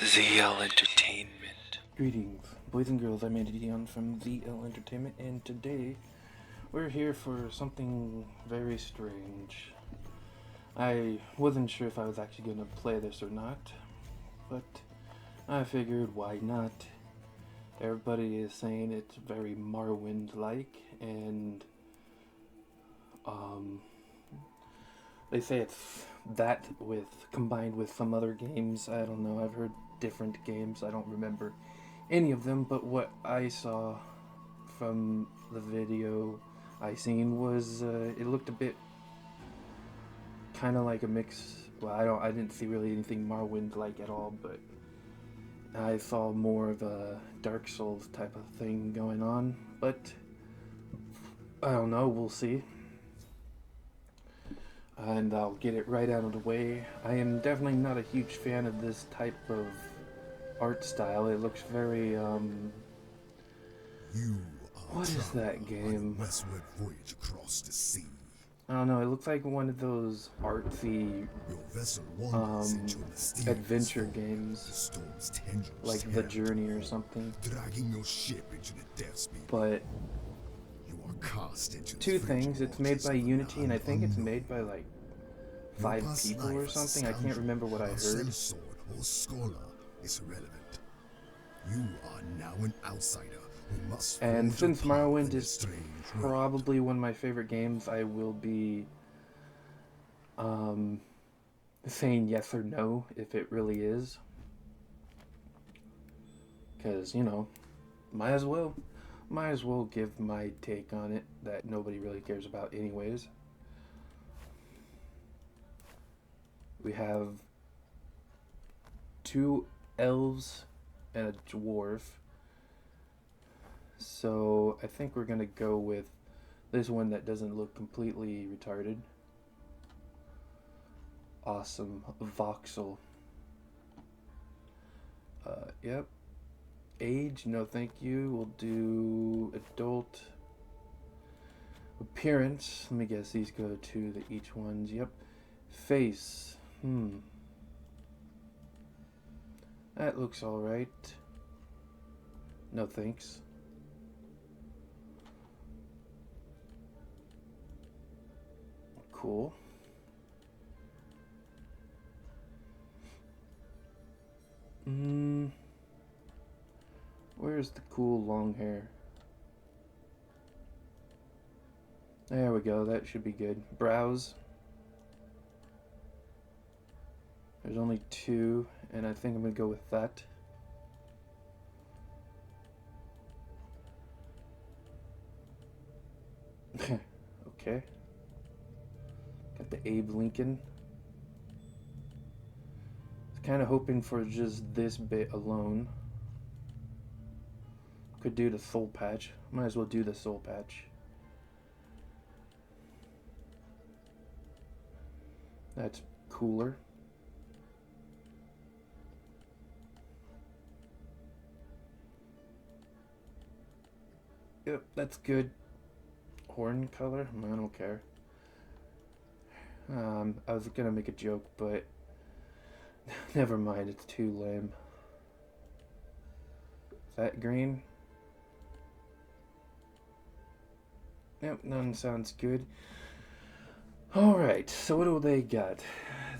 ZL Entertainment. Greetings, boys and girls. I'm Andy Dion from ZL Entertainment, and today we're here for something very strange. I wasn't sure if I was actually going to play this or not, but I figured why not. Everybody is saying it's very Morrowind-like, and they say it's that with combined with some other games. I don't know. I've heard different games. I don't remember any of them, but what I saw from the video I seen was it looked a bit kind of like a mix. Well, I didn't see really anything Morrowind like at all, but I saw more of a Dark Souls type of thing going on. But I don't know. We'll see. And I'll get it right out of the way. I am definitely not a huge fan of this type of art style. It looks very You what is that game? westward voyage across the sea. I don't know. It looks like one of those artsy Your vessel wanders into a mysterious adventure storm. The games, storm's tendrils like tear The at Journey or the something. wall, dragging your ship into the depths beneath. But You are cast into the two frigid things. It's made waters by of Unity, and I think it's unknown. made by like Your 5 past people life or as a something. I can't scoundrel, remember what I a heard. sellsword or scholar is irrelevant. You are now an outsider who must And forge since a path Morrowind in this is strange world. probably one of my favorite games, I will be saying yes or no if it really is. Because, might as well. Might as well give my take on it that nobody really cares about anyways. We have 2 elves and a dwarf. So I think we're gonna go with this one that doesn't look completely retarded. Awesome. Voxel. Yep. Age, no thank you. We'll do adult. Appearance, let me guess, these go to the each ones. Yep. Face. That looks alright. No thanks. Cool. Where's the cool long hair? There we go, that should be good. Brows. There's only 2, and I think I'm gonna go with that. Okay. Got the Abe Lincoln. Kind of hoping for just this bit alone. Could do the soul patch. Might as well do the soul patch. That's cooler. Yep, that's good. Horn color? I don't care. I was gonna make a joke, but never mind, it's too lame. Is that green? Yep, none sounds good. Alright, so what do they got?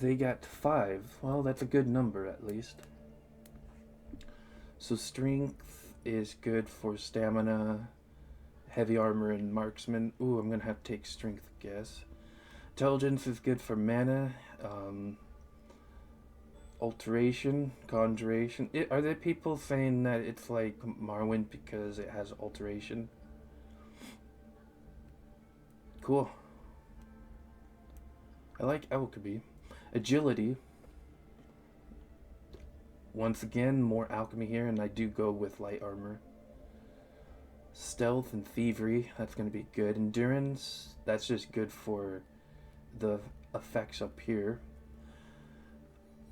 They got 5. Well, that's a good number at least. So strength is good for stamina, heavy armor, and marksman. Ooh, I'm gonna have to take strength, I guess. Intelligence is good for mana. Alteration, conjuration. Are there people saying that it's like Morrowind because it has alteration? Cool. I like alchemy. Agility. Once again, more alchemy here, and I do go with light armor. Stealth and thievery, that's going to be good. Endurance, that's just good for the effects up here.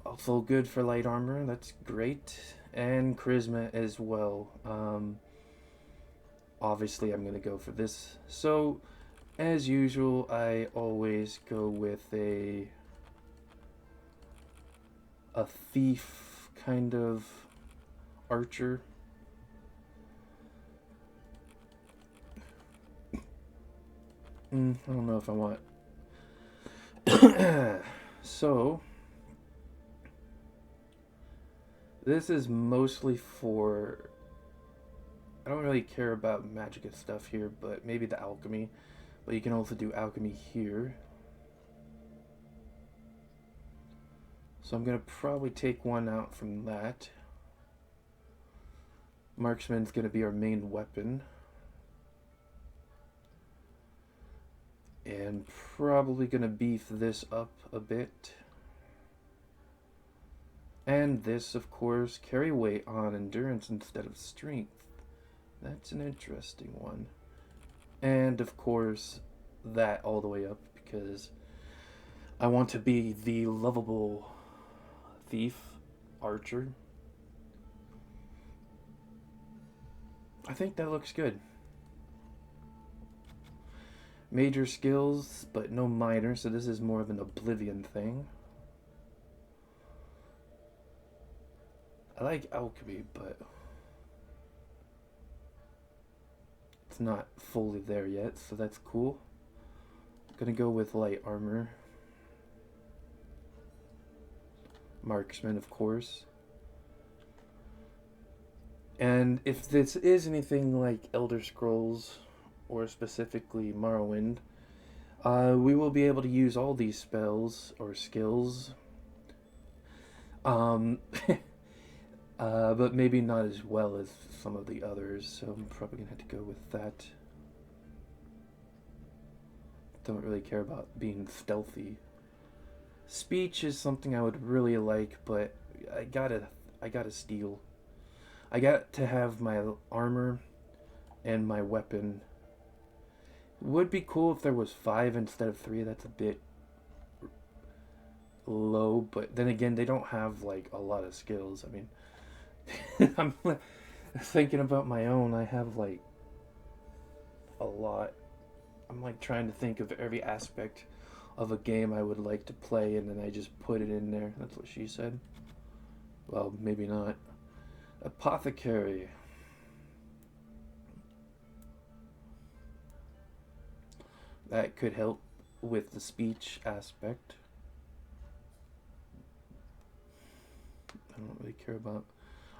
Also good for light armor, that's great. And charisma as well. Obviously I'm going to go for this. So, as usual, I always go with a thief kind of archer. I don't know if I want. So, this is mostly for. I don't really care about magic stuff here, but maybe the alchemy. But you can also do alchemy here. So I'm going to probably take one out from that. Marksman's going to be our main weapon. And probably going to beef this up a bit. And this, of course, carry weight on endurance instead of strength. That's an interesting one. And, of course, that all the way up because I want to be the lovable thief, archer. I think that looks good. Major skills, but no minor, so this is more of an oblivion thing. I like alchemy, but it's not fully there yet, so that's cool. Gonna go with light armor. Marksman, of course. And if this is anything like Elder Scrolls, or specifically Morrowind, we will be able to use all these spells or skills. But maybe not as well as some of the others, so I'm probably gonna have to go with that. Don't really care about being stealthy. Speech is something I would really like, but I gotta steal. I got to have my armor and my weapon. Would be cool if there was 5 instead of 3. That's a bit low, but then again, they don't have like a lot of skills. I mean, I'm thinking about my own. I have like a lot. I'm like trying to think of every aspect of a game I would like to play, and then I just put it in there. That's what she said. Well, maybe not. Apothecary. That could help with the speech aspect. I don't really care about.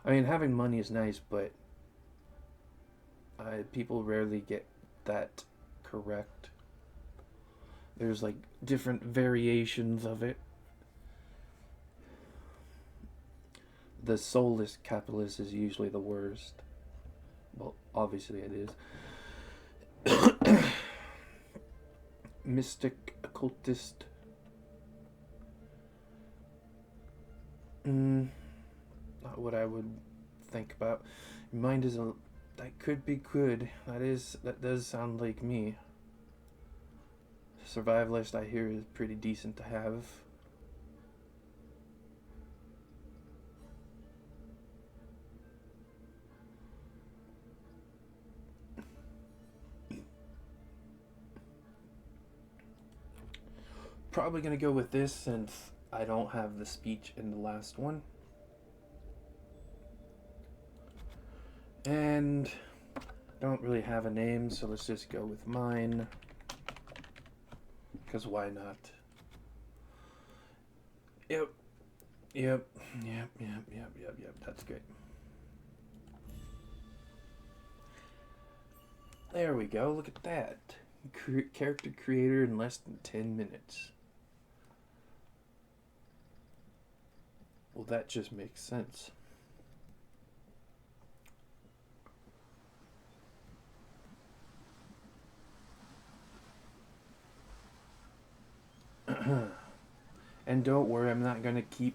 I mean, having money is nice, but people rarely get that correct. There's like different variations of it. The soulless capitalist is usually the worst. Well, obviously it is. Mystic, occultist. Not what I would think about. Mind is a. That could be good. That does sound like me. Survivalist, I hear, is pretty decent to have. Probably gonna go with this since I don't have the speech in the last one. And don't really have a name, so let's just go with mine. Because why not? Yep. That's good. There we go. Look at that. Character creator in less than 10 minutes. Well, that just makes sense. And don't worry, I'm not going to keep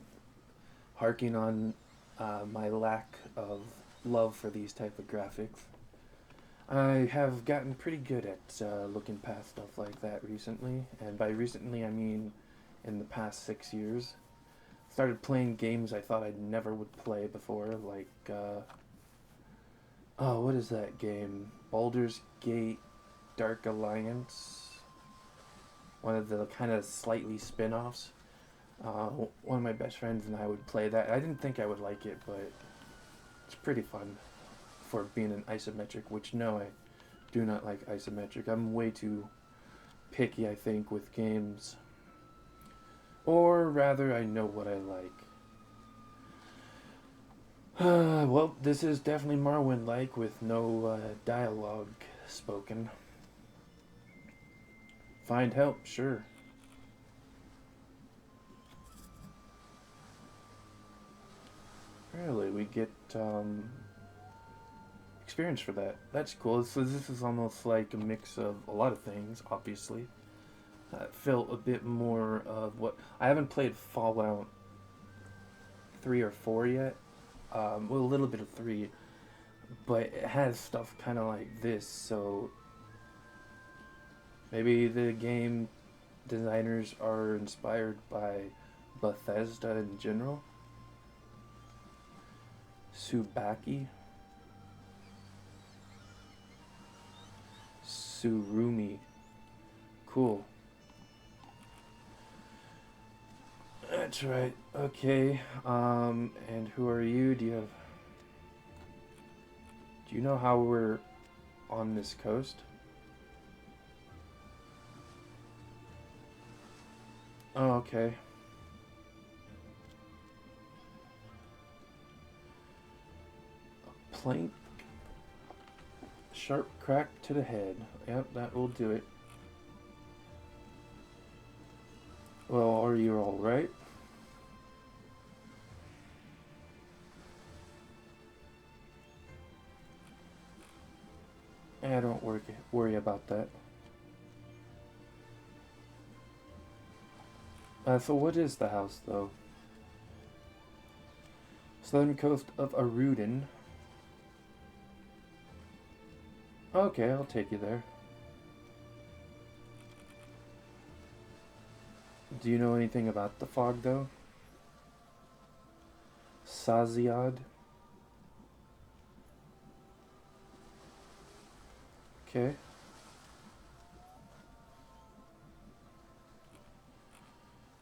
harking on my lack of love for these type of graphics. I have gotten pretty good at looking past stuff like that recently, and by recently I mean in the past 6 years. Started playing games I thought I never would play before, like, what is that game? Baldur's Gate Dark Alliance? One of the kind of slightly spin-offs. One of my best friends and I would play that. I didn't think I would like it, but it's pretty fun for being an isometric, which no, I do not like isometric. I'm way too picky, I think, with games. Or rather, I know what I like. Well, this is definitely Morrowind-like with no dialogue spoken. Find help, sure. Really, we get experience for that. That's cool. So this is almost like a mix of a lot of things, obviously. It felt a bit more of what... I haven't played Fallout 3 or 4 yet. Well, a little bit of 3. But it has stuff kind of like this, so... Maybe the game designers are inspired by Bethesda in general. Subaki. Surumi. Cool. That's right. Okay. And who are you? Do you know how we're on this coast? Oh, okay. A plank. Sharp crack to the head. Yep, that will do it. Well, are you alright? Don't worry about that. So what is the house, though? Southern coast of Aruden. Okay, I'll take you there. Do you know anything about the fog, though? Saziad? Okay.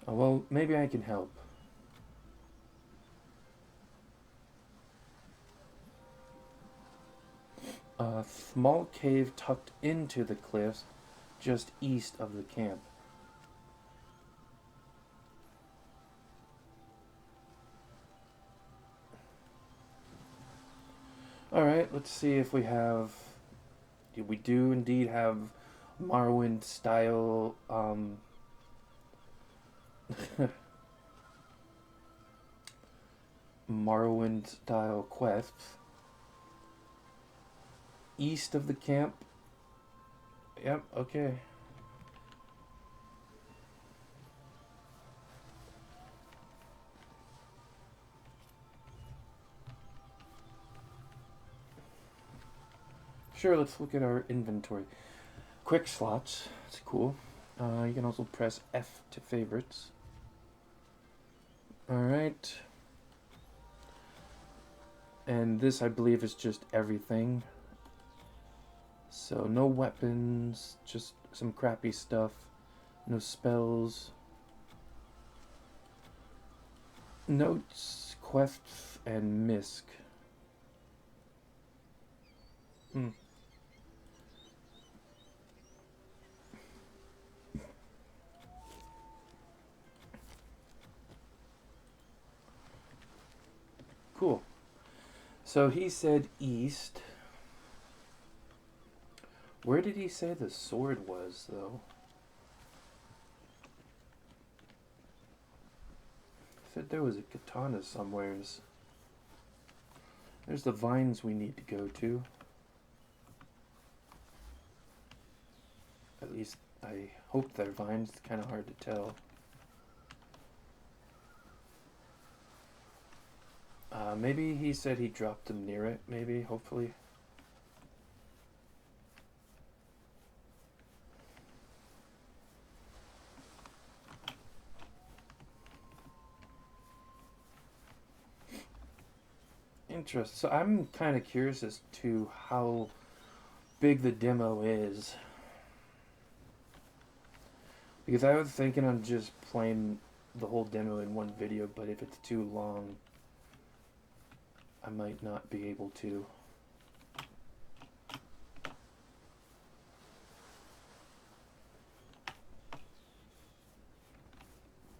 Well, maybe I can help. A small cave tucked into the cliffs just east of the camp. Alright, let's see if we have... We do indeed have Morrowind style, Morrowind style quests. East of the camp. Yep, okay. Sure, let's look at our inventory. Quick slots, that's cool. You can also press F to favorites. Alright. And this, I believe, is just everything. So, no weapons, just some crappy stuff. No spells. Notes, quests, and misc. Cool. So he said east. Where did he say the sword was, though? He said there was a katana somewheres. There's the vines we need to go to. At least I hope they're vines. It's kind of hard to tell. Maybe he said he dropped them near it, maybe, hopefully. Interesting. So I'm kind of curious as to how big the demo is. Because I was thinking on just playing the whole demo in one video, but if it's too long, I might not be able to.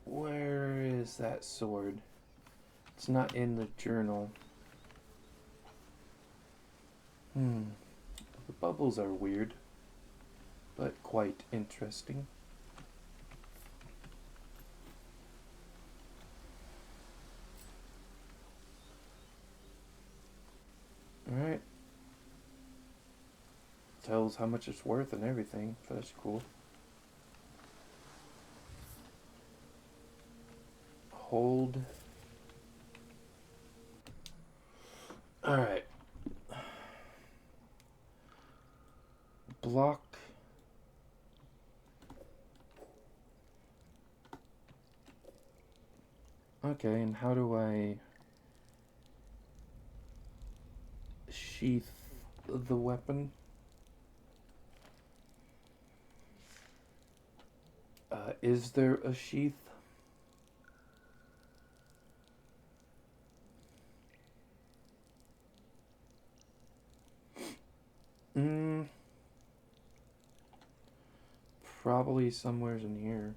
Where is that sword? It's not in the journal. The bubbles are weird, but quite interesting. Alright. Tells how much it's worth and everything, so that's cool. Hold. Alright. Block. Okay, and how do I sheath the weapon? Is there a sheath? Probably somewhere's in here.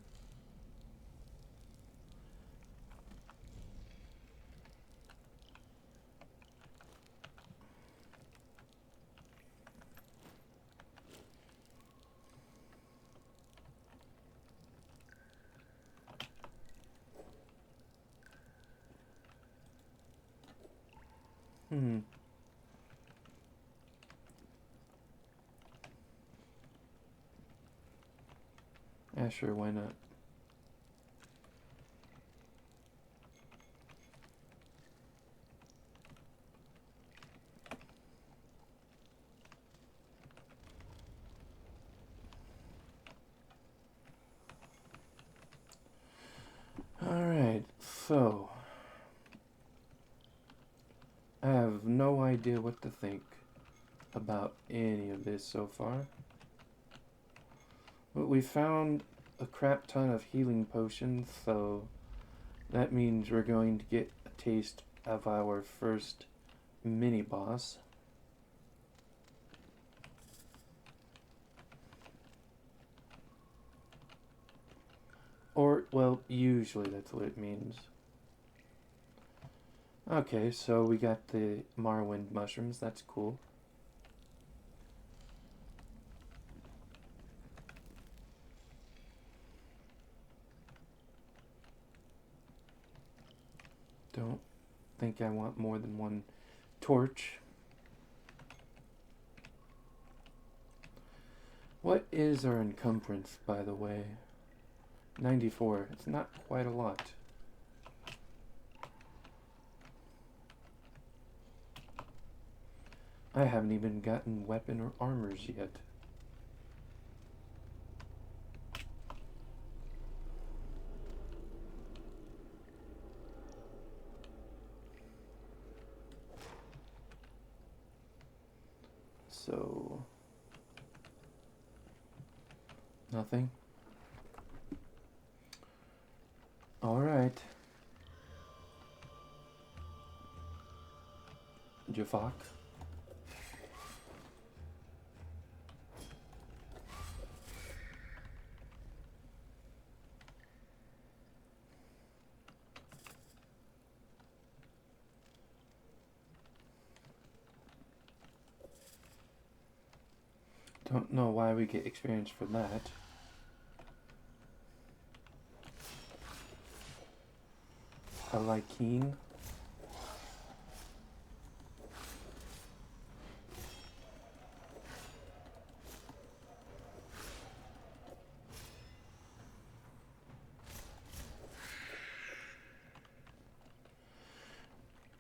Yeah, sure, why not? Alright, so I have no idea what to think about any of this so far. But we found a crap ton of healing potions, so that means we're going to get a taste of our first mini-boss. Or, well, usually that's what it means. Okay, so we got the Morrowind mushrooms, that's cool. Don't think I want more than one torch. What is our encumbrance, by the way? 94. It's not quite a lot. I haven't even gotten weapon or armors yet. So, nothing. All right. Javak. Don't know why we get experience for that. A Lykeen.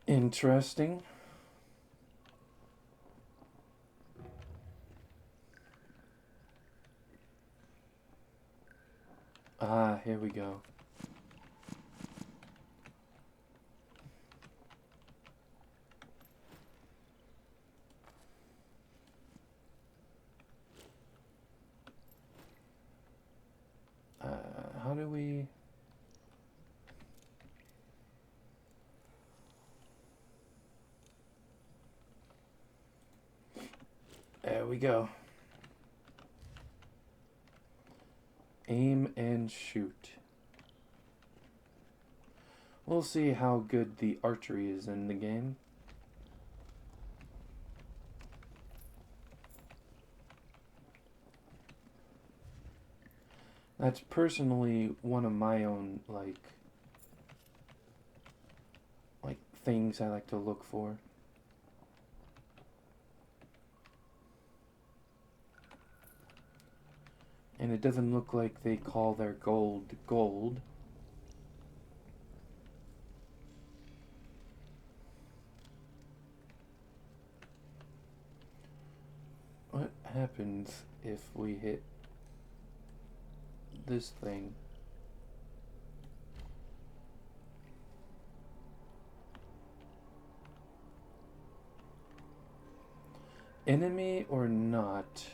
Interesting. Ah, here we go. How do we... we go. Aim and shoot. We'll see how good the archery is in the game. That's personally one of my own, like things I like to look for. And it doesn't look like they call their gold gold. What happens if we hit this thing? Enemy or not,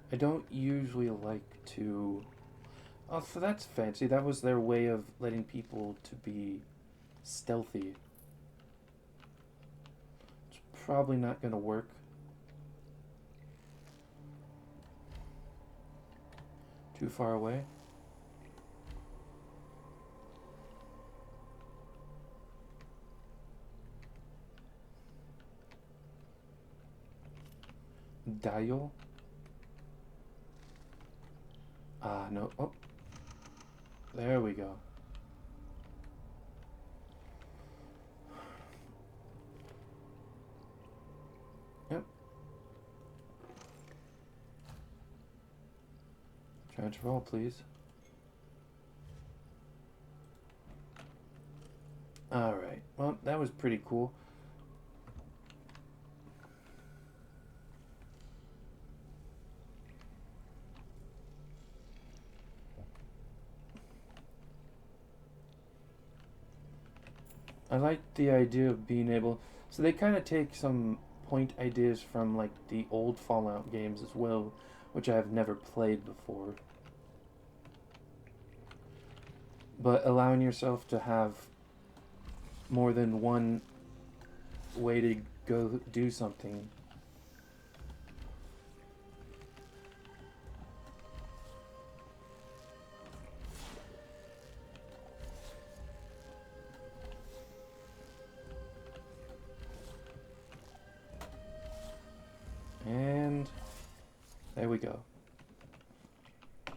I don't usually like to... Oh, so that's fancy. That was their way of letting people to be stealthy. It's probably not going to work. Too far away. Dial. No. Oh. There we go. Yep. Transfer all, please. Alright. Well, that was pretty cool. I like the idea of being able... So they kind of take some point ideas from like the old Fallout games as well, which I have never played before. But allowing yourself to have more than one way to go do something. And there we go.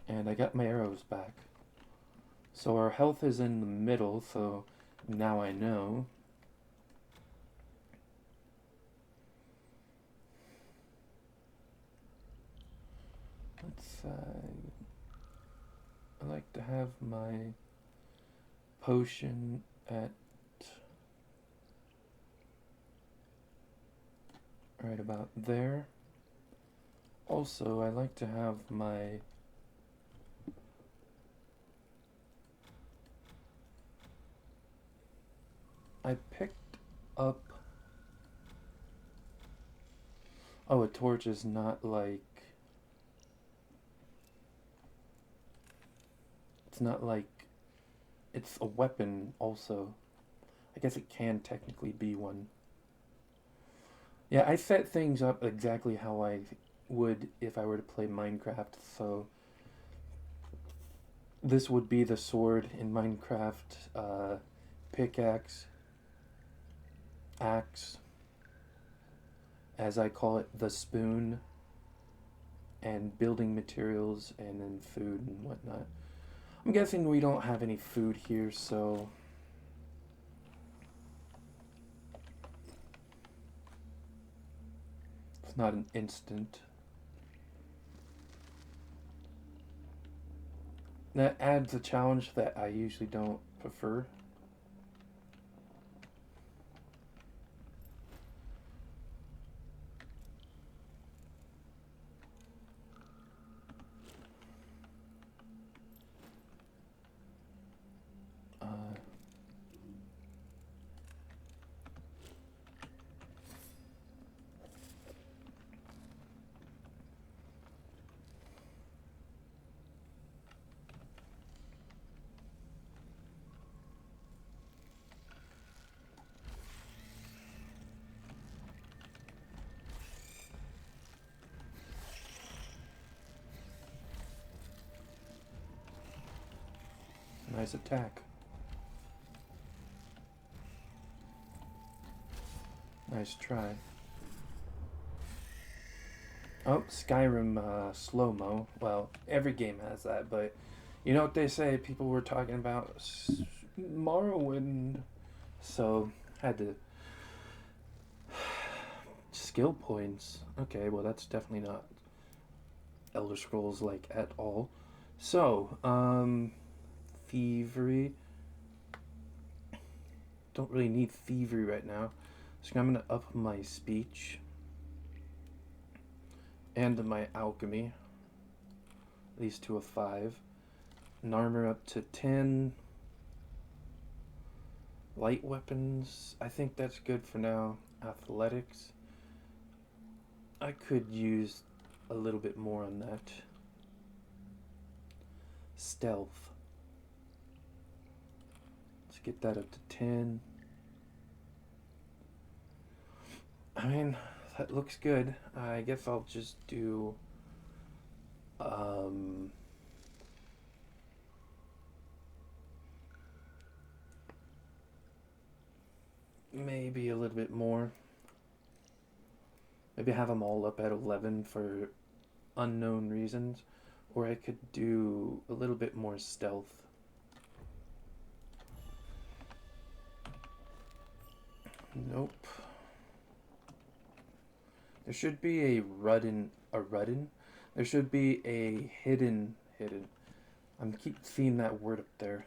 And I got my arrows back. So our health is in the middle, so now I know. Let's I like to have my potion at right about there. Also, I like to have my I picked up... Oh, a torch is not like... It's not like... It's a weapon also. I guess it can technically be one. Yeah, I set things up exactly how I would if I were to play Minecraft, so... This would be the sword in Minecraft, pickaxe, axe, as I call it, the spoon, and building materials, and then food and whatnot. I'm guessing we don't have any food here, so... It's not an instant. That adds a challenge that I usually don't prefer. nice attack. Nice try. Oh, Skyrim slow-mo. Well, every game has that, but you know what they say? People were talking about Morrowind. So, had to... Skill points. Okay, well that's definitely not Elder Scrolls like at all. So, Thievery. Don't really need Thievery right now. So I'm going to up my speech. And my alchemy. At least to a 5. An armor up to 10. Light weapons. I think that's good for now. Athletics. I could use a little bit more on that. Stealth. Let's get that up to 10. I mean, that looks good. I guess I'll just do maybe a little bit more. Maybe have them all up at 11 for unknown reasons. Or I could do a little bit more stealth. Nope. There should be a Rudden. There should be a hidden. I keep seeing that word up there.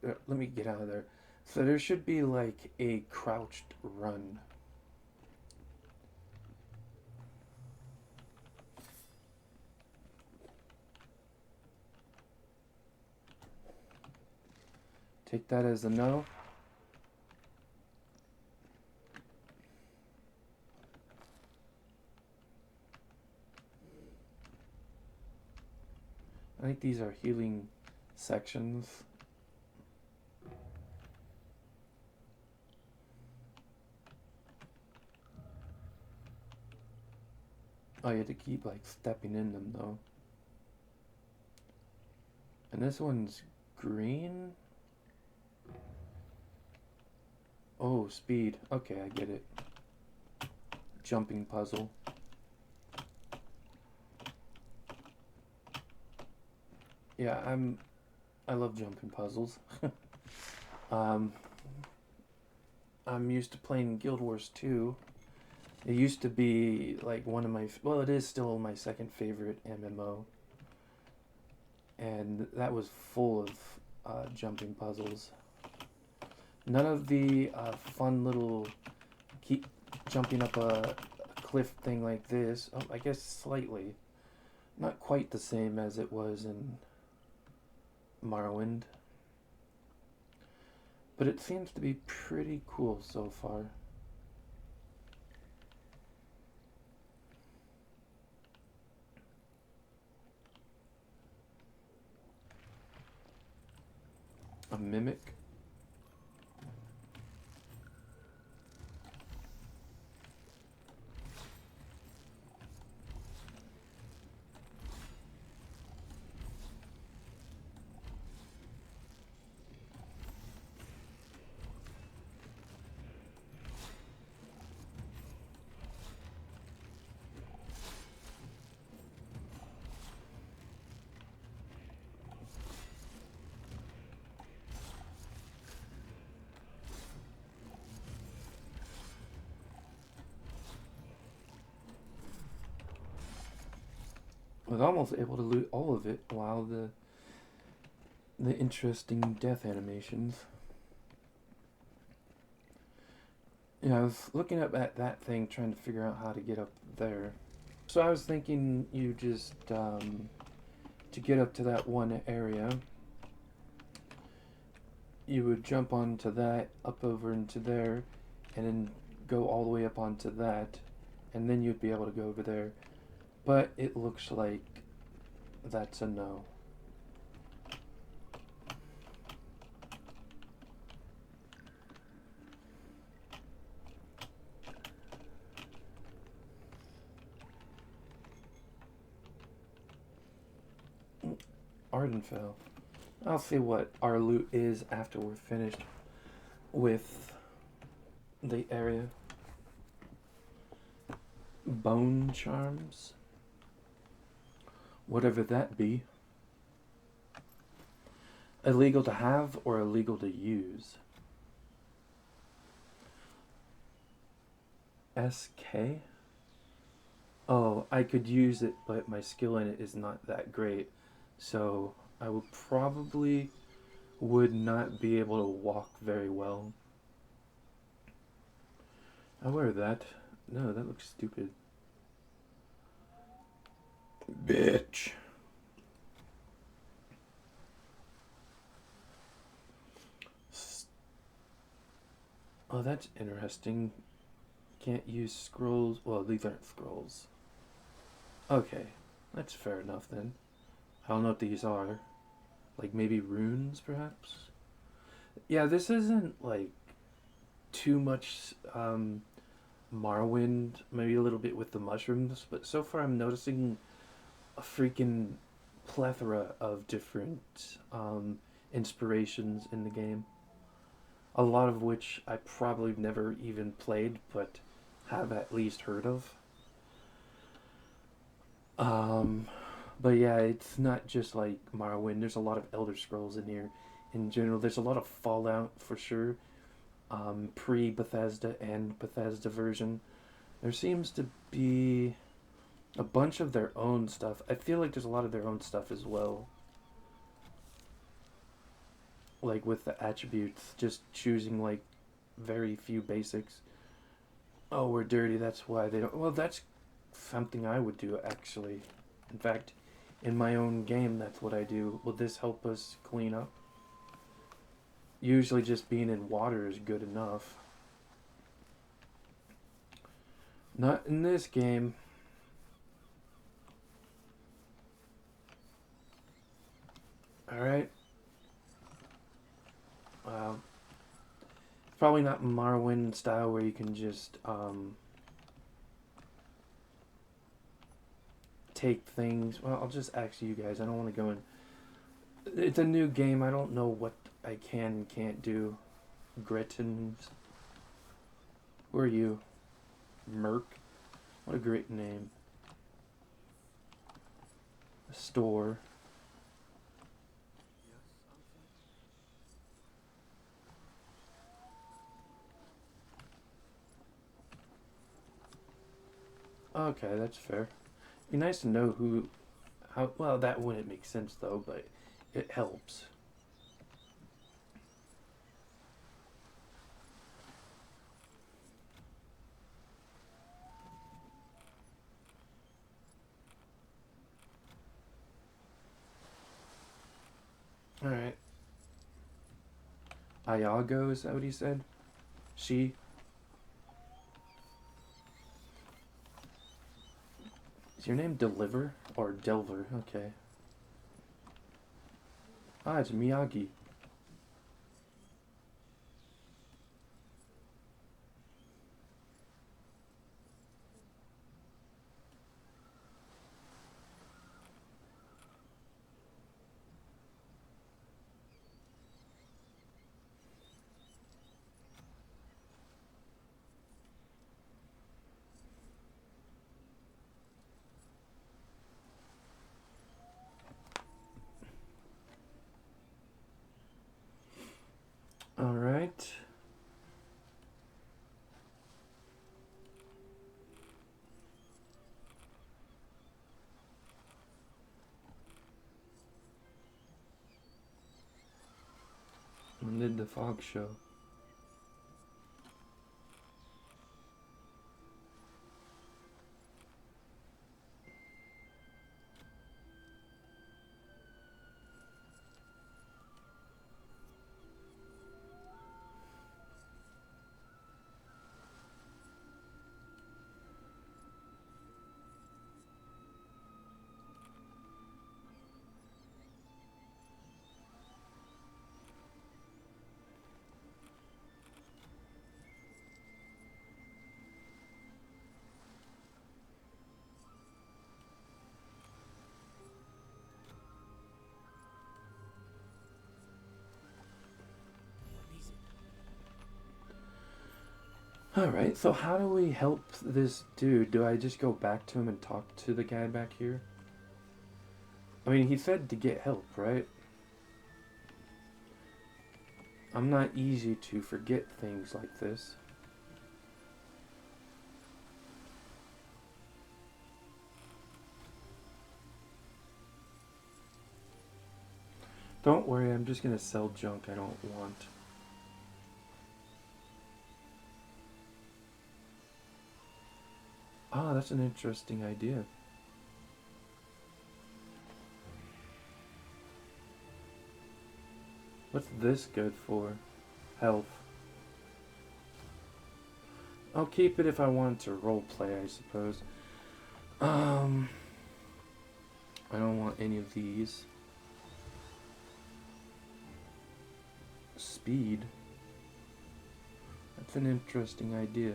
Let me get out of there. So there should be like a crouched run. Take that as a no. I think these are healing sections. Oh, you have to keep like stepping in them though. And this one's green. Oh, speed. Okay, I get it. Jumping puzzle. Yeah, I love jumping puzzles. I'm used to playing Guild Wars 2. It used to be like one of my, well, it is still my second favorite MMO. And that was full of jumping puzzles. None of the fun little keep jumping up a cliff thing like this. Oh, I guess slightly. Not quite the same as it was in Morrowind. But it seems to be pretty cool so far. A mimic. I was almost able to loot all of it while the interesting death animations. Yeah, I was looking up at that thing trying to figure out how to get up there. So I was thinking you just to get up to that one area, you would jump onto that, up over into there, and then go all the way up onto that, and then you'd be able to go over there. But it looks like that's a no. Ardenfall. I'll see what our loot is after we're finished with the area. Bone charms. Whatever that be. Illegal to have or illegal to use? SK? Oh, I could use it, but my skill in it is not that great. So I would probably would not be able to walk very well. I wear that. No, that looks stupid. Bitch. Oh, that's interesting. Can't use scrolls. Well, these aren't scrolls. Okay, that's fair enough then. I don't know what these are. Like maybe runes, perhaps? Yeah, this isn't like too much Morrowind, maybe a little bit with the mushrooms, but so far I'm noticing a freaking plethora of different inspirations in the game. A lot of which I probably never even played, but have at least heard of. Um, but yeah, it's not just like Morrowind. There's a lot of Elder Scrolls in here. In general, there's a lot of Fallout for sure. Pre Bethesda and Bethesda version. There seems to be a bunch of their own stuff. I feel like there's a lot of their own stuff as well. Like with the attributes, just choosing like very few basics. Oh, we're dirty, that's why they don't. Well, that's something I would do actually. In fact, in my own game, that's what I do. Will this help us clean up? Usually just being in water is good enough. Not in this game. Alright. Probably not Morrowind style where you can just take things. Well, I'll just ask you guys. I don't want to go in. It's a new game. I don't know what I can and can't do. Gretins. Who are you? Merc? What a great name. A store. Okay, that's fair. Be nice to know who. How well that wouldn't make sense though, but it helps. All right. Iago, is that what he said? She. Is your name Deliver or Delver? Okay. Ah, it's Miyagi. All right. When did the fog show? Alright, so how do we help this dude? Do I just go back to him and talk to the guy back here? I mean, he said to get help, right? I'm not easy to forget things like this. Don't worry, I'm just gonna sell junk I don't want. Ah, that's an interesting idea. What's this good for? Health. I'll keep it if I want to roleplay, I suppose. I don't want any of these. Speed. That's an interesting idea.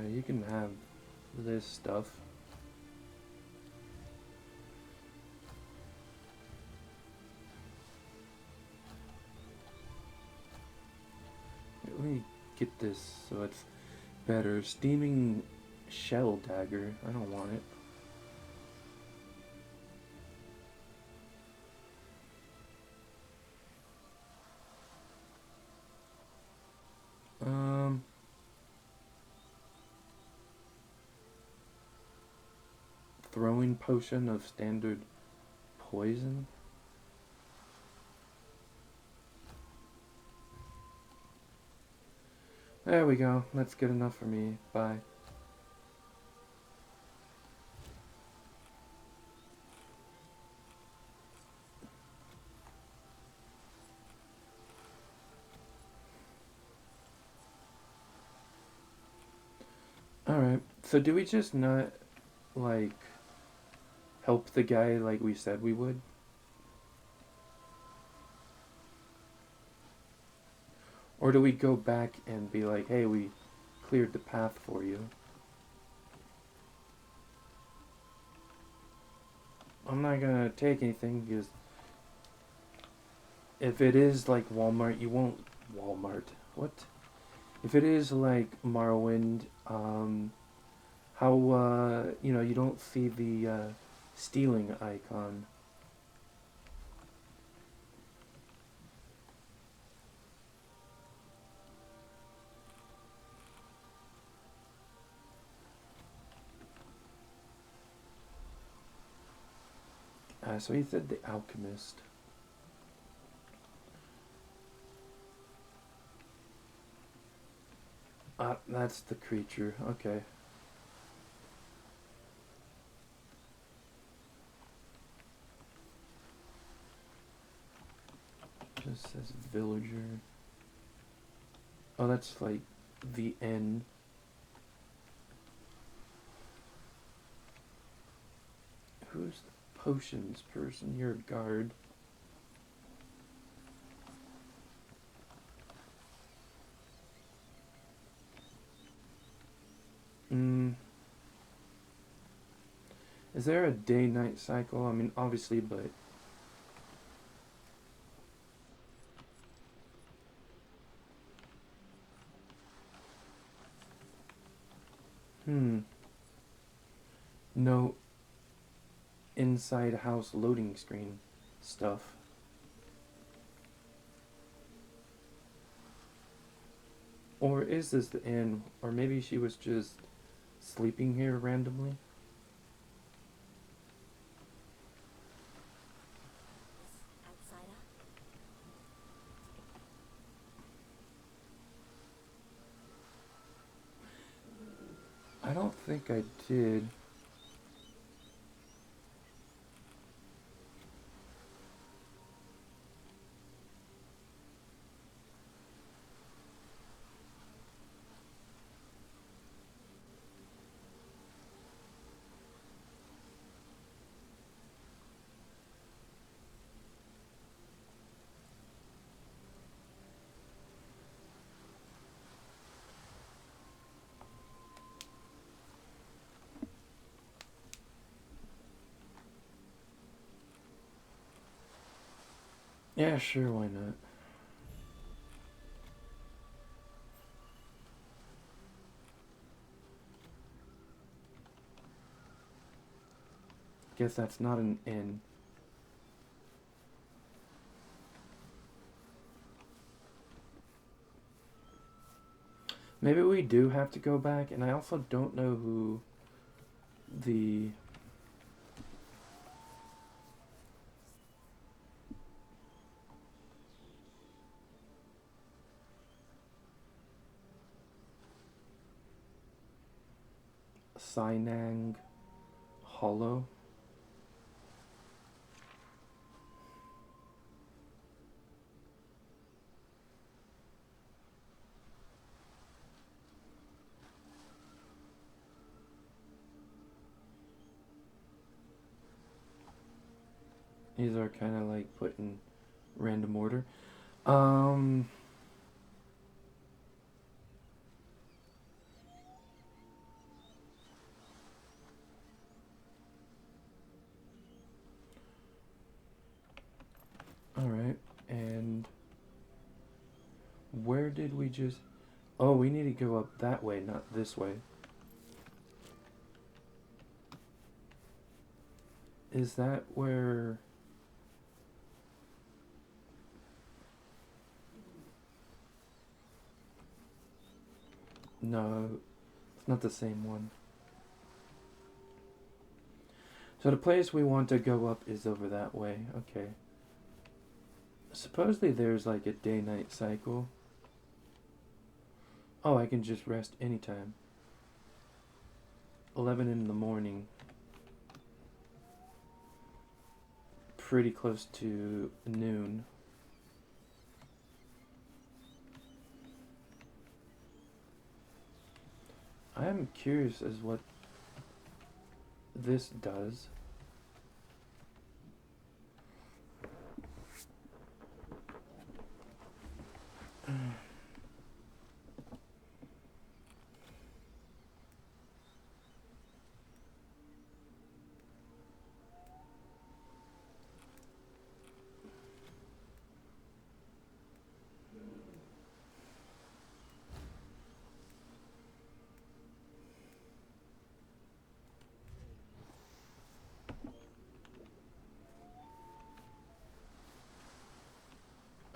You can have this stuff. Let me get this so it's better. Steaming shell dagger. I don't want it. Throwing potion of standard poison. There we go. That's good enough for me. Bye. Alright. So do we just not, like, help the guy like we said we would? Or do we go back and be like, hey, we cleared the path for you? I'm not gonna take anything because if it is like Walmart, you won't... Walmart? What? If it is like Morrowind, how, you know, you don't see the stealing icon. So he said the alchemist. That's the creature. Okay. Just says villager. Oh, that's like the N. Who's the potions person? You're a guard. Is there a day-night cycle? I mean, obviously, but... No inside house loading screen stuff. Or is this the inn? Or maybe she was just sleeping here randomly? I don't think I did. Yeah, sure, why not? Guess that's not an N. Maybe we do have to go back, and I also don't know who the Sinang Hollow. These are kind of like put in random order. Um, Alright, and where did we just... Oh, we need to go up that way, not this way. Is that where... No, it's not the same one. So the place we want to go up is over that way. Okay. Supposedly there's like a day-night cycle. Oh, I can just rest anytime. 11 in the morning. Pretty close to noon. I am curious as what this does.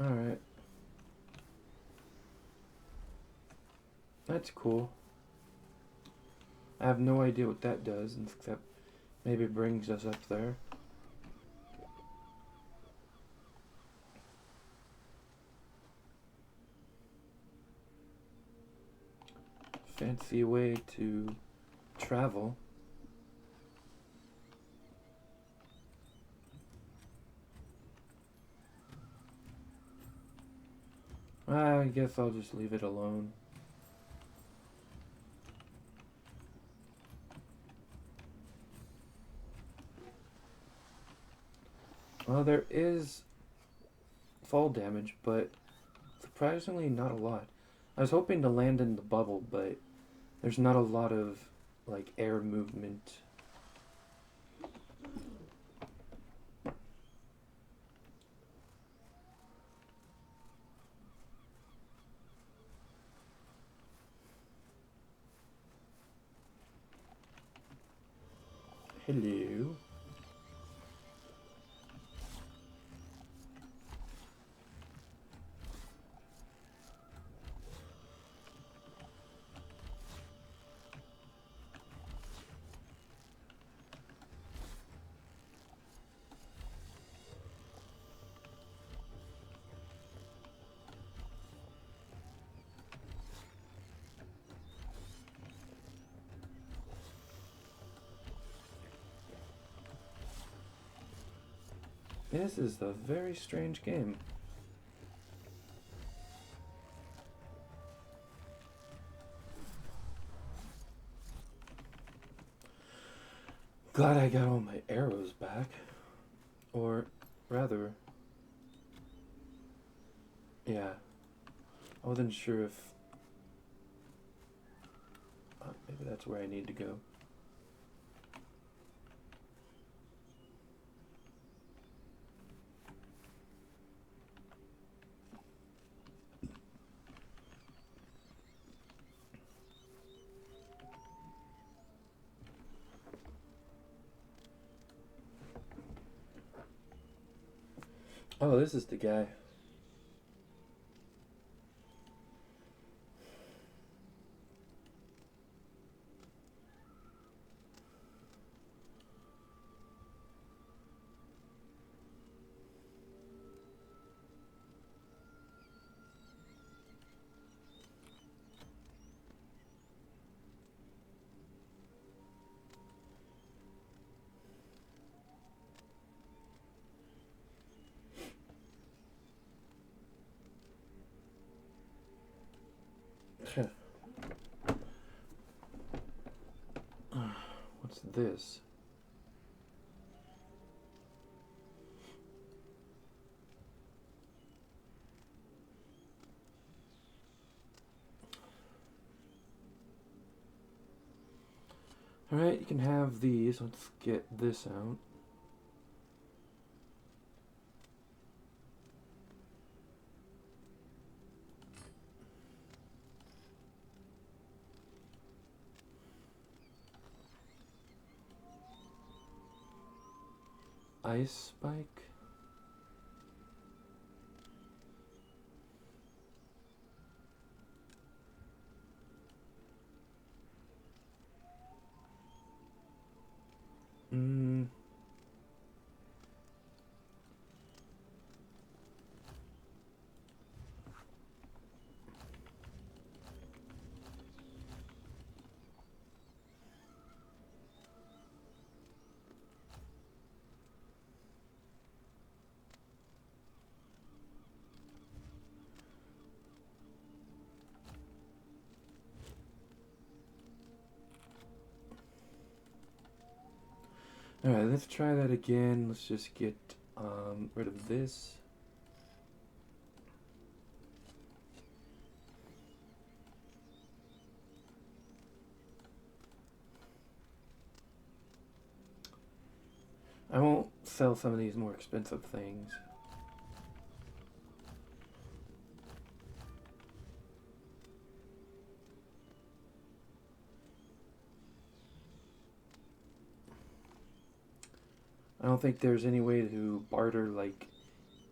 Alright. That's cool. I have no idea what that does, except maybe it brings us up there. Fancy way to travel. I guess I'll just leave it alone. Well, there is fall damage, but surprisingly not a lot. I was hoping to land in the bubble, but there's not a lot of like air movement. Hello. This is a very strange game. Glad I got all my arrows back. Or rather, yeah. I wasn't sure if... maybe that's where I need to go. Oh, this is the guy. What's this? Alright, you can have these. Let's get this out. Ice spike. Mm. Alright, let's try that again. Let's just get rid of this. I won't sell some of these more expensive things. I don't think there's any way to barter like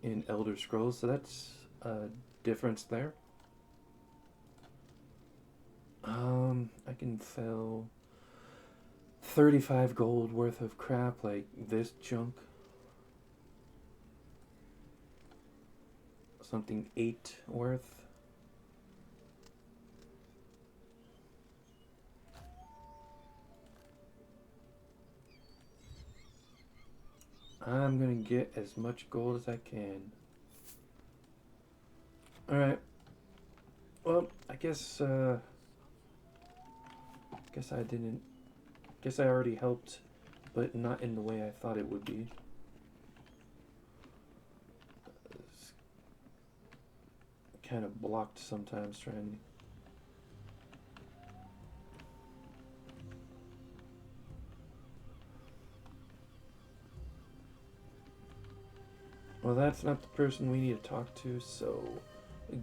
in Elder Scrolls, so that's a difference there. I can sell 35 gold worth of crap like this junk. Something 8 worth. I'm gonna get as much gold as I can. Alright. Well, I guess I didn't. Guess I already helped, but not in the way I thought it would be. It's kind of blocked sometimes trying to. Well, that's not the person we need to talk to, so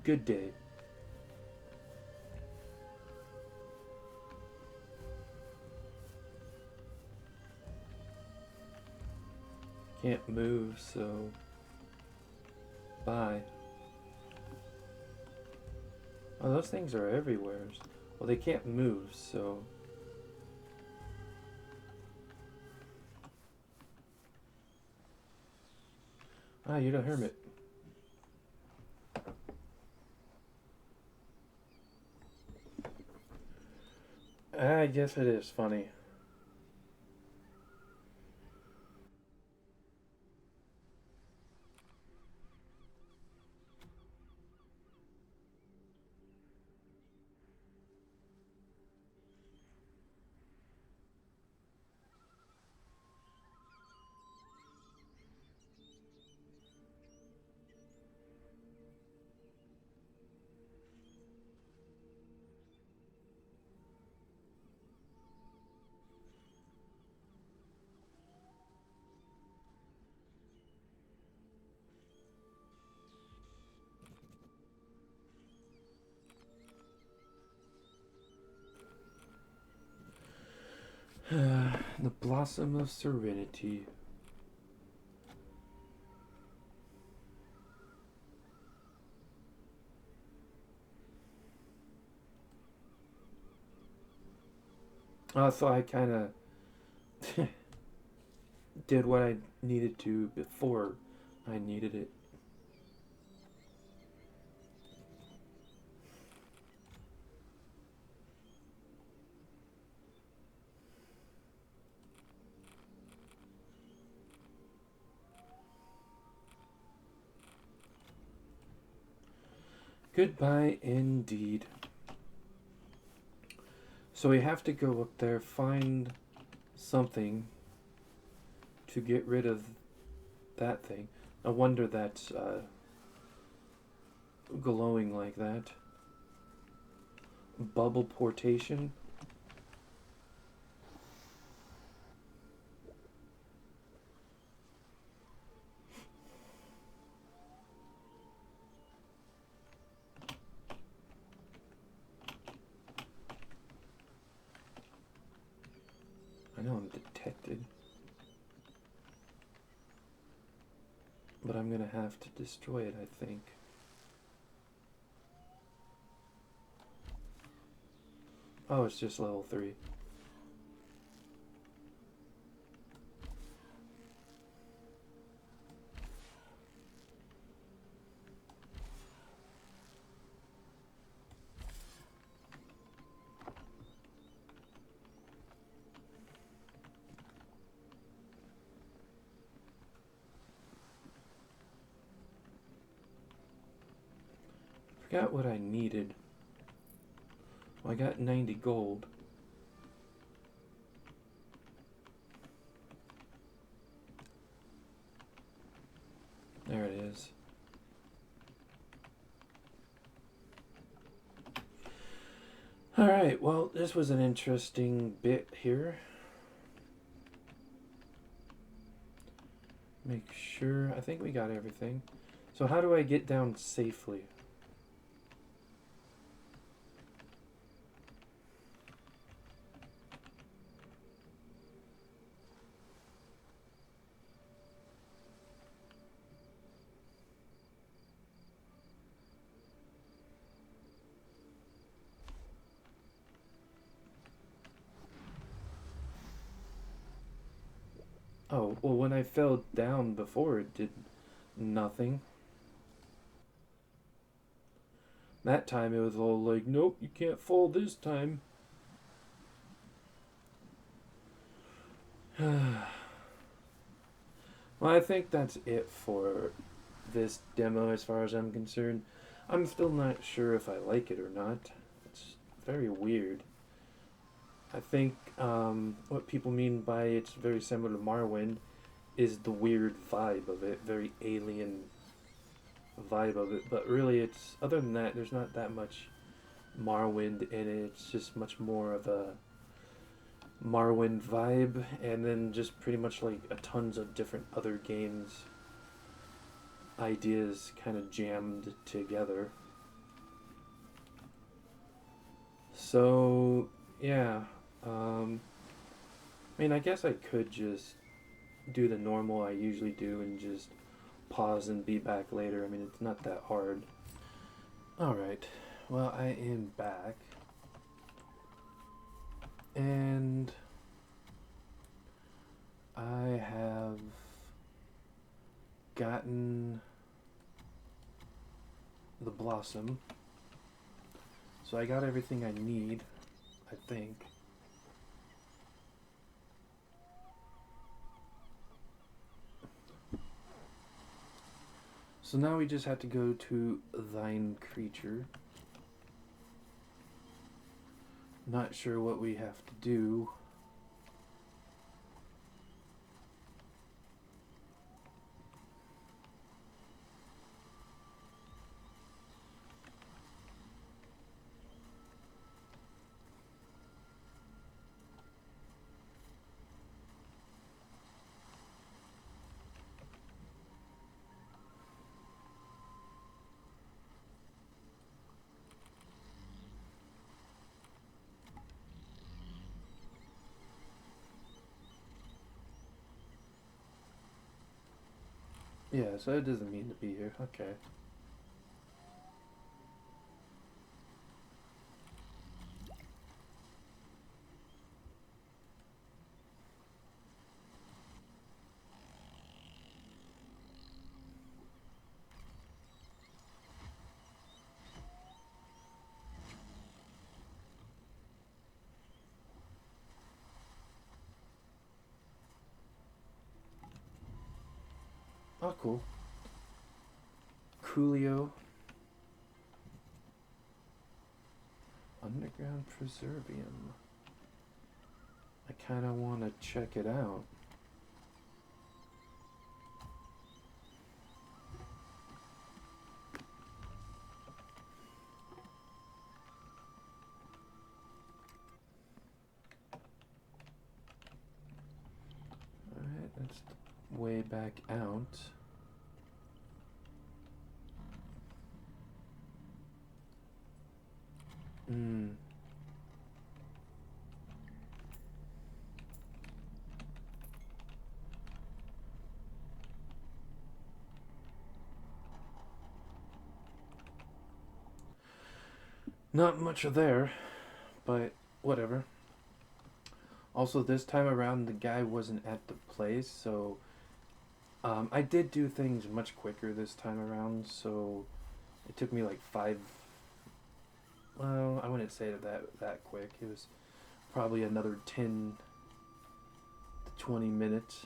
good day. Can't move, so bye. Oh, those things are everywhere. Well, they can't move, so. Ah, you're the hermit. I guess it is funny. The Blossom of Serenity. So I kind of did what I needed to before I needed it. Goodbye indeed. So we have to go up there, find something to get rid of that thing. No wonder that's glowing like that. Bubble portation. I know I'm detected. But I'm gonna have to destroy it, I think. Oh, it's just level 3. Forgot what I needed. Well, I got 90 gold. There it is. Alright, well, this was an interesting bit here. Make sure, I think we got everything. So how do I get down safely? Oh, well, when I fell down before, it did nothing. That time it was all like, nope, you can't fall this time. Well, I think that's it for this demo as far as I'm concerned. I'm still not sure if I like it or not. It's very weird. I think what people mean by it's very similar to Morrowind is the weird vibe of it, very alien vibe of it. But really, it's other than that, there's not that much Morrowind in it. It's just much more of a Morrowind vibe, and then just pretty much like a tons of different other games ideas kind of jammed together. So yeah, I mean, I guess I could just do the normal I usually do and just pause and be back later. I mean, it's not that hard. Alright, well, I am back. And I have gotten the blossom. So I got everything I need, I think. So now we just have to go to thine creature. Not sure what we have to do. Yeah, so it doesn't mean to be here. Okay. Oh, cool. Coolio. Underground Preservium. I kind of want to check it out. Alright, that's way back out. Not much there, but whatever. Also, this time around, the guy wasn't at the place, so I did do things much quicker this time around, so it took me like 5. Well, I wouldn't say that quick. It was probably another 10 to 20 minutes.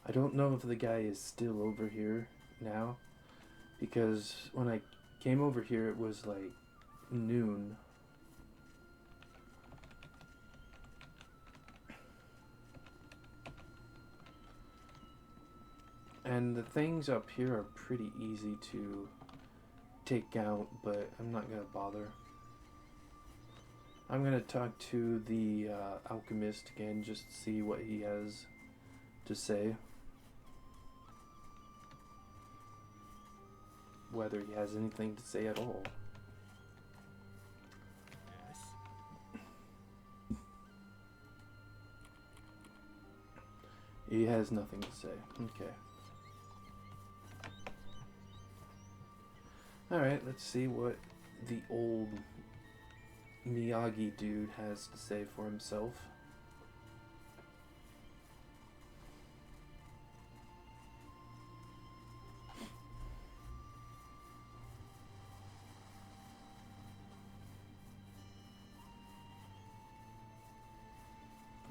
I don't know if the guy is still over here now, because when I came over here it was like noon. And the things up here are pretty easy to take out, but I'm not going to bother. I'm going to talk to the alchemist again, just to see what he has to say. Whether he has anything to say at all. He has nothing to say. Okay. Alright, let's see what the old Miyagi dude has to say for himself.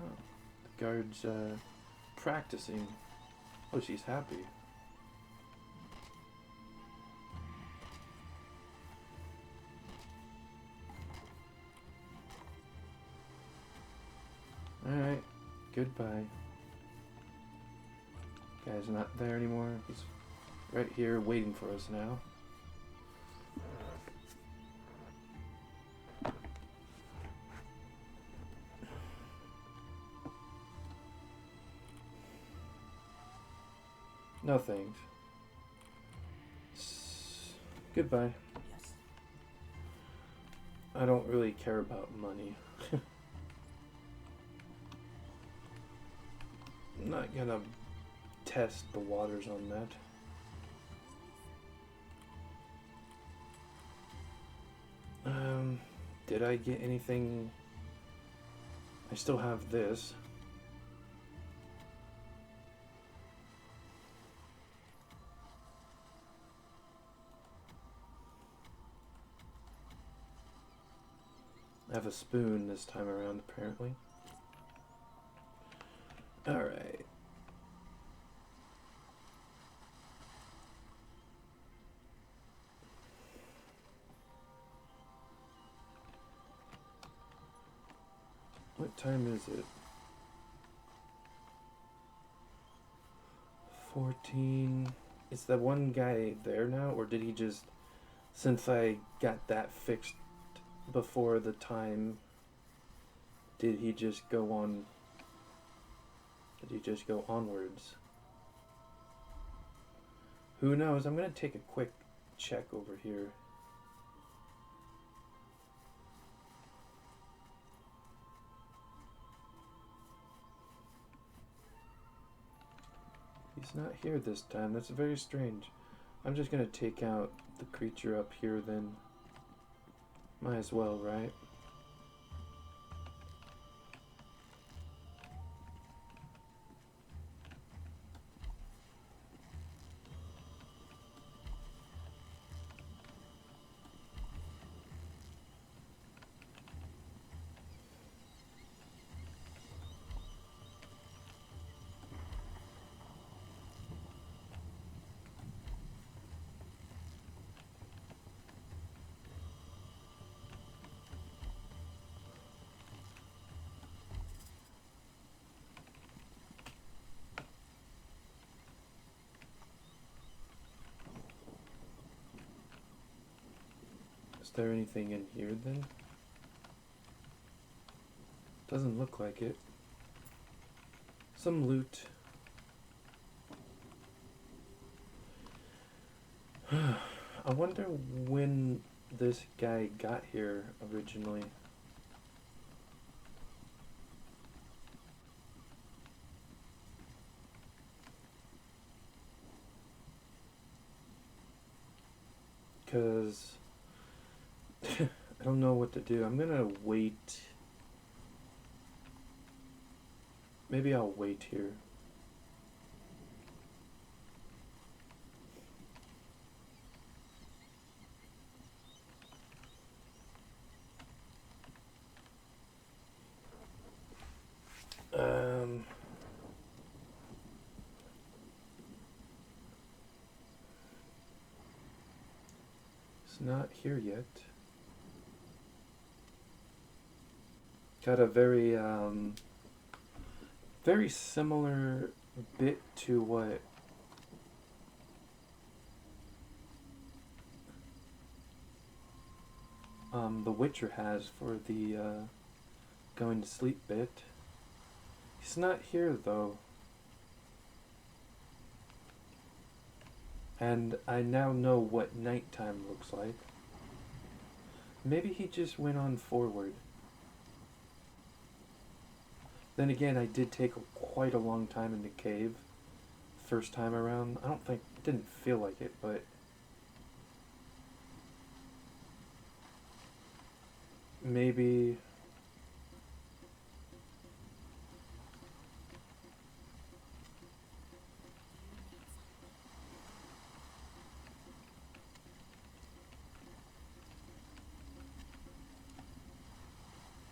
Oh, the guard's practicing. Oh, she's happy. Alright, goodbye. Guy's not there anymore. He's right here waiting for us now. No thanks. Goodbye. Yes. I don't really care about money. I'm not gonna test the waters on that. Did I get anything? I still have this. I have a spoon this time around, apparently. Alright. What time is it? 14. Is that one guy there now, or did he just, since I got that fixed before the time, did he just go on? Did he just go onwards? Who knows? I'm gonna take a quick check over here. He's not here this time. That's very strange. I'm just gonna take out the creature up here then. Might as well, right? there anything in here then? Doesn't look like it. Some loot. I wonder when this guy got here originally. Because I don't know what to do. I'm gonna wait. Maybe I'll wait here. It's not here yet. Got a very very similar bit to what The Witcher has for the going to sleep bit. He's not here though. And I now know what nighttime looks like. Maybe he just went on forward. Then again, I did take quite a long time in the cave. First time around. I don't think, it didn't feel like it, but... maybe...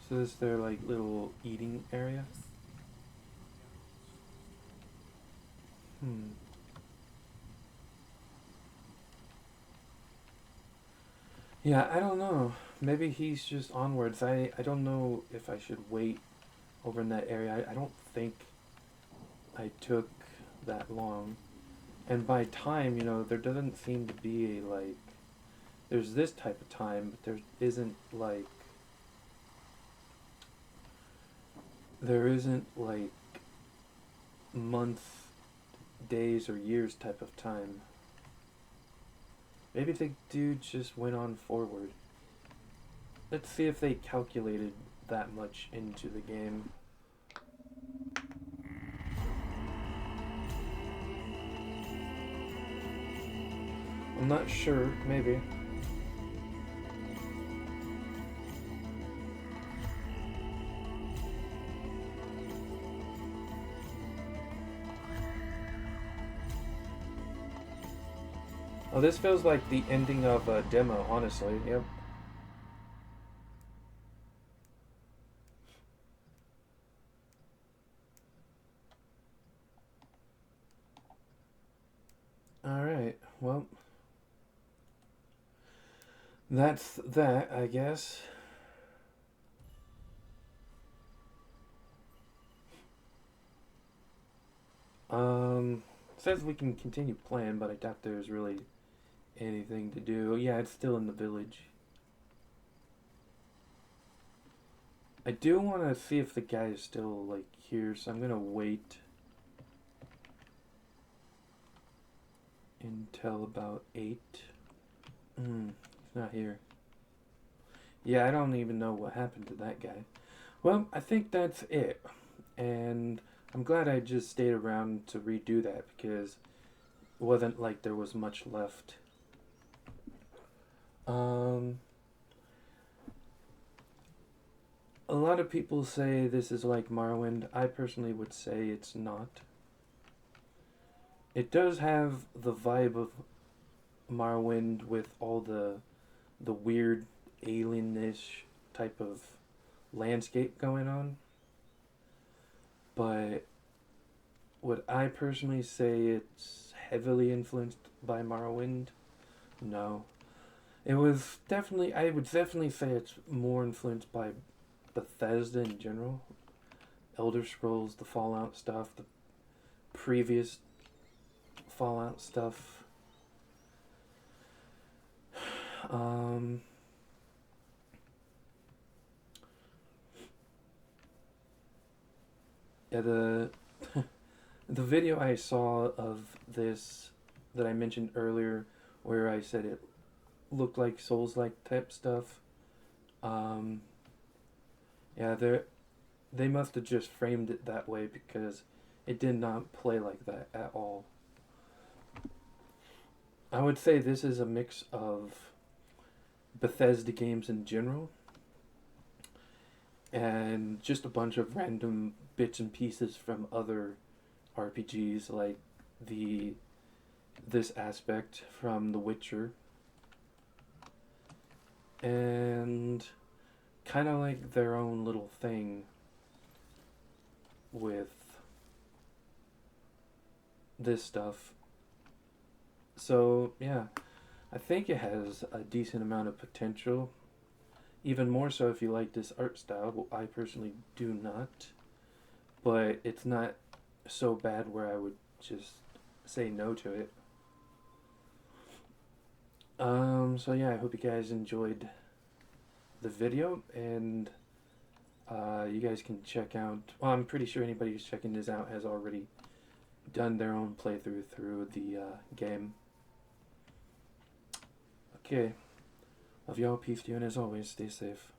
So is there like little eating area? Yeah, I don't know. Maybe he's just onwards. I don't know if I should wait over in that area. I don't think I took that long. And by time, you know, there doesn't seem to be a, like... There's this type of time, but there isn't, like... There isn't, like, months, days, or years type of time. Maybe the dude just went on forward. Let's see if they calculated that much into the game. I'm not sure, maybe. Oh, this feels like the ending of a demo, honestly. Yep. Alright, well. That's that, I guess. Says we can continue playing, but I doubt there's really anything to do. Yeah, it's still in the village. I do want to see if the guy is still, like, here, so I'm gonna wait until about 8. He's not here. Yeah, I don't even know what happened to that guy. Well, I think that's it. And I'm glad I just stayed around to redo that, because it wasn't like there was much left. A lot of people say this is like Morrowind. I personally would say it's not. It does have the vibe of Morrowind with all the weird alienish type of landscape going on. But would I personally say it's heavily influenced by Morrowind? No. It was definitely, I would definitely say it's more influenced by Bethesda in general. Elder Scrolls, the Fallout stuff, the previous Fallout stuff. Yeah, the video I saw of this that I mentioned earlier, where I said it looked like Souls-like type stuff. Um, yeah, they must have just framed it that way because it did not play like that at all. I would say this is a mix of Bethesda games in general and just a bunch of random bits and pieces from other RPGs like the this aspect from The Witcher and kind of like their own little thing with this stuff. So, yeah, I think it has a decent amount of potential. Even more so if you like this art style. Well, I personally do not. But it's not so bad where I would just say no to it. So yeah, I hope you guys enjoyed the video, and you guys can check out, well, I'm pretty sure anybody who's checking this out has already done their own playthrough through the game. Okay, love y'all, peace to you, and as always, stay safe.